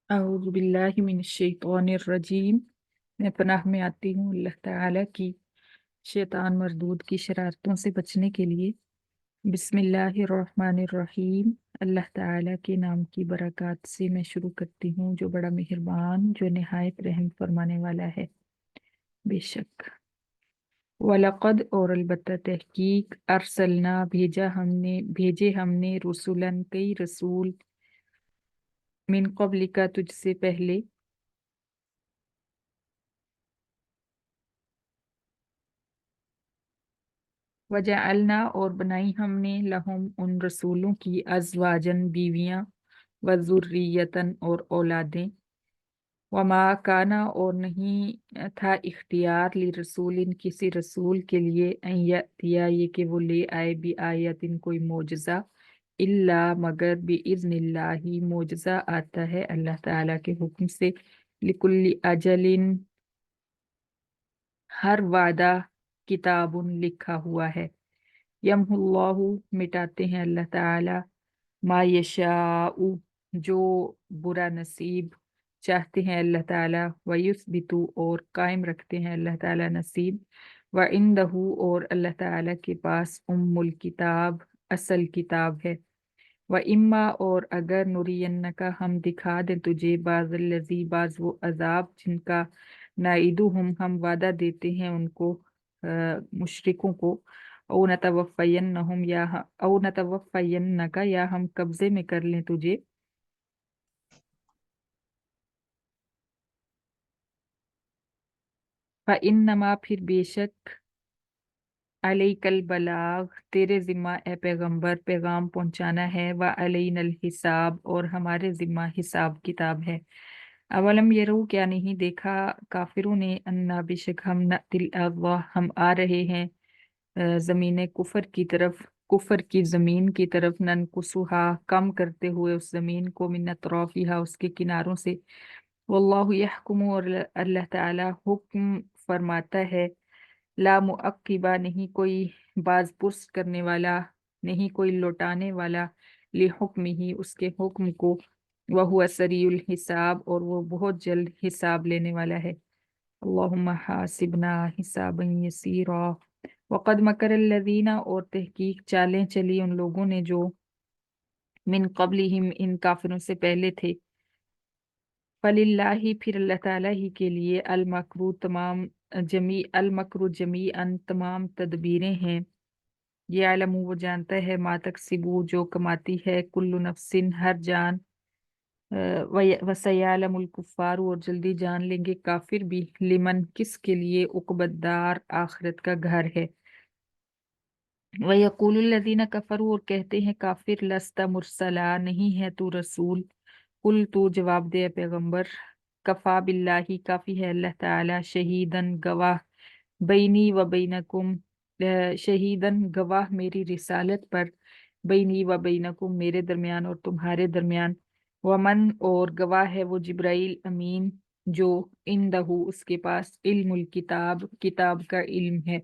अऊज़ु बिल्लाहि मिनश्शैतानिर्रजीम। मैं पनाह में आती हूँ अल्लाह ताला की शैतान मरदूद की शरारतों से बचने के लिए। बिस्मिल्लाहिर्रहमानिर्रहीम। अल्लाह ताला के नाम की बरकत से मैं शुरू करती हूँ, जो बड़ा मेहरबान, जो निहायत रहम फरमाने वाला है। बेशक वलक़द और अलबत्ता तहकीक अरसलना भेजे हमने रुसुलन कई रसूल मिन क़ब्लिका तुझसे पहले। वजअलना और बनाई हमने लहुम उन रसूलों की अज़वाजन बीवियां व ज़ुर्रियतन और औलादें। वमा काना और नहीं था इख्तियार ली रसूलिन किसी रसूल के लिए अन यअतिया ये कि वो ले आए भी आयतिन कोई मोजज़ा इल्ला मगर बिइज़्निल्लाही मोजज़ा आता है अल्लाह ताला के हुक्म से। लिकुल्ली अजलिन हर वादा किताबुन लिखा हुआ है। यमहुल्लाहु मिटाते हैं अल्लाह ताला मा यशाउ जो बुरा नसीब चाहते हैं अल्लाह ताला। व युस्बितु और कायम रखते हैं अल्लाह ताला नसीब। व इंदहु और अल्लाह ताला के पास उम्मुल किताब असल किताब है। व इम्मा और अगर नुरियन्नका हम दिखा दें तुझे बाज़ बाज वो अजाब जिनका नाइदु हम वादा देते हैं उनको मुशरिकों को। औ नतवफ़यन्नहुम या औ नतवफ़यन्नका या हम कब्जे में कर लें तुझे। फ़इन्नमा फिर बेशक अलैकल बलाग तेरे जिम्मा ए पैगंबर पैगाम पहुंचाना है। व अलैनल हिसाब और हमारे जिम्मा हिसाब किताब है। अवलम यरू क्या नहीं देखा काफिरों ने अन्ना बेशक हम नतिल अगवा हम आ रहे हैं जमीन कुफर की तरफ, कुफर की जमीन की तरफ। ननकुसुहा कम करते हुए उस जमीन को मिन अतराफिहा उसके किनारों से। वल्लाहु यहकुमु और अल्लाह ताला हुक्म फरमाता है। ला मुअक्किबा नहीं कोई बाज़पुरस करने वाला, नहीं कोई लौटाने वाला li हुक्मिही उसके हुक्म को। वह हुआ सरीउल हिसाब और वो बहुत जल्द हिसाब लेने वाला है। अल्लाहुम्मा हासिबना हिसाबन यसीरा। वक़द मकरल्लज़ीना और तहकीक चालें चली उन लोगों ने जो मिन क़ब्लिहिम इन काफिरों से पहले थे। फलिल्लाही फिर अल्लाह ताला ही के लिए अल मकरू जमी अन तमाम तदबीरें हैं। ये आलम वो जानता है मा तकसिबू जो कमाती है कुल्लु नफ्सिन हर जान। वसयालमुल कुफ़ार और जल्दी जान लेंगे काफिर भी लिमन किसके लिए उक़बद्दार आखिरत का घर है। वयक़ूलुल्लज़ीना कफ़रू और कहते हैं काफिर लस्ता मुरसला नहीं है तू रसूल। कुल तू जवाब दे पैगंबर कफ़ा बिल्लाही काफ़ी है अल्लाह ताला शहीदन गवाह बैनी व बैनकुम शहीदन गवाह मेरी रिसालत पर बैनी व बैनकुम मेरे दरमियान और तुम्हारे दरमियान। वमन और गवाह है वो जिब्राइल अमीन जो इंदहू उसके पास इल्मुल किताब किताब का इल्म है।